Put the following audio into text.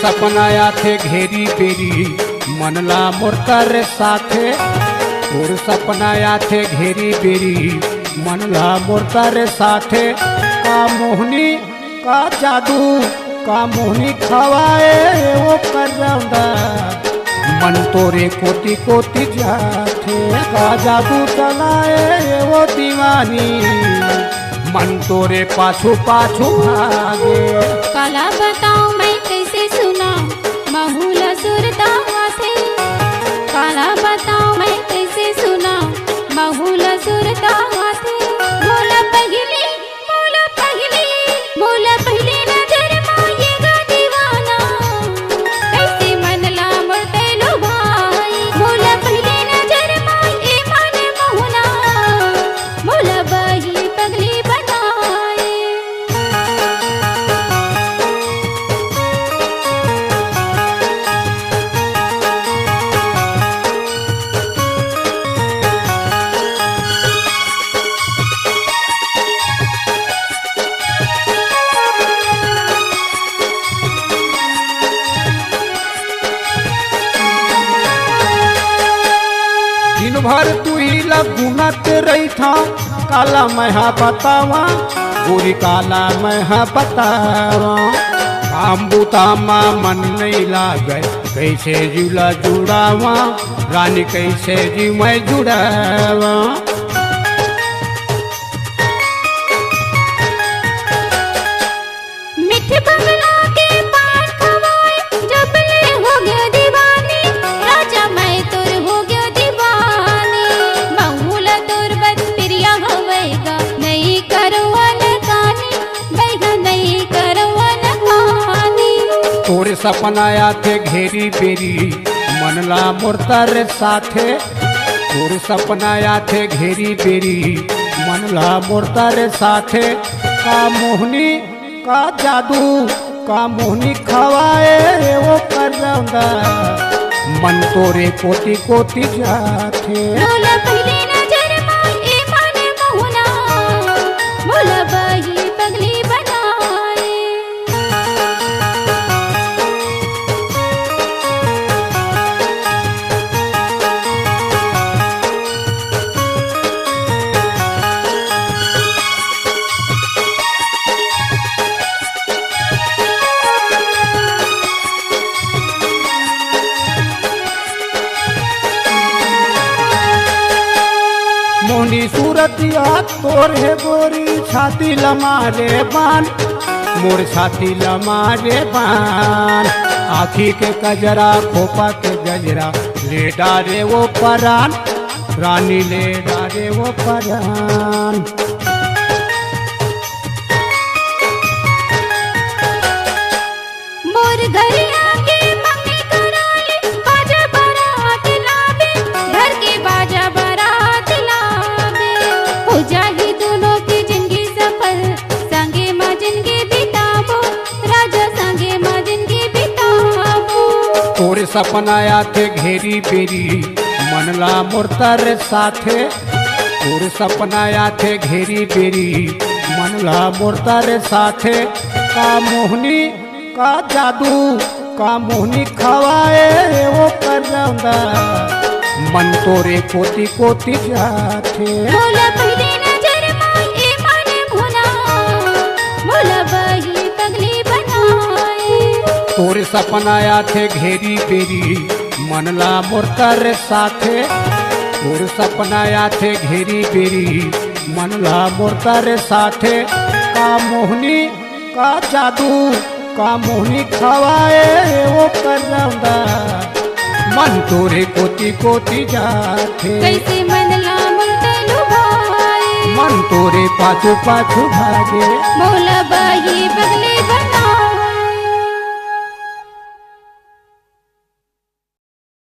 सपना आथे घेरी बेरी मनला मोरता रे साथे। तोर सपना आथे घेरी बेरी मनला मोरता रे साथे। का मोहनी का जादू का मोहनी खवाए वो कर रौंदा मन तोरे कोती कोती जाथे। का जादू चलाए वो दीवानी मन तोरे पाछू पाछू भागे। काला बताऊं मैं कैसे सुना महुला सुरता थे। काला बताऊं मैं कैसे सुना महुला सुरता थे। मोला पहली मोला पहली मोला पहली नजर मायेगा दीवाना कैसे मनला मुर्ते लो भाई। मोला पहली नजर माये मन मोहना मोला बही पगली बनाए। दिन भर तू ही लगुनत रही था काला मैं बतावा गोरी काला मैं बतावा। काम बूता माँ मन नहीं लागे कैसे जुला जुड़ावा रानी कैसे जी मैं जुड़ावा। मिठ बंगला के पान खवाए जब ले हो गया दीवानी राजा मैं तुर हो गया दीवानी। बहुला तुर बद प्रिया होवेगा नहीं करवन कानी बैगा नहीं करवन कानी। तोरे सपना आथे घेरी बेरी मनला मोरता रे साथे। तोरे सपना आथे घेरी बेरी मनला मोरता रे साथे। का मोहनी का जादू का मोहनी खवाए वो कर रौंदा मन तोरे कोती कोती जाथे। मोला पहली नजर माये मन मोहना मोला बही पगली बनाए। मोहनी सूरतिया तोर है गोरी छाती लमारे बान मोर छाती लमारे बान। आँखी के कजरा खोपा के गजरा ले डारे वो परान रानी ले डारे वो परान। मोर घर आके मम्मी कराले बाजा बारात लावे घर के बाजा बारात लावे। हो जाही दोनों की जिंदगी सफल संगे माँ जिंदगी बितावो राजा संगे माँ जिंदगी बितावो। तोरे सपना आथे घेरी बेरी मनला मोरता रे साथे। तोरे सपना आथे घेरी बेरी मनला मोरता रे साथे। का मोहनी का जादू का मोहनी खवाए वो कर रौंदा मन तोरे कोती कोती जाथे। मोला पहली नजर माये मन मोहना मोला बही पगली बनाए। तोरे सपना आथे घेरी बेरी मनला मोरता रे साथे। तोरे सपना आथे घेरी बेरी मनला मोरता रे साथे। का मोहनी का जादू का मोहनी खवाए वो कर रौंदा मन तोरे कोती कोती जाथे। कैसे मनला मुर्ते लुभाए मन तोरे पाछू पाछू भागे। मोला बही पगली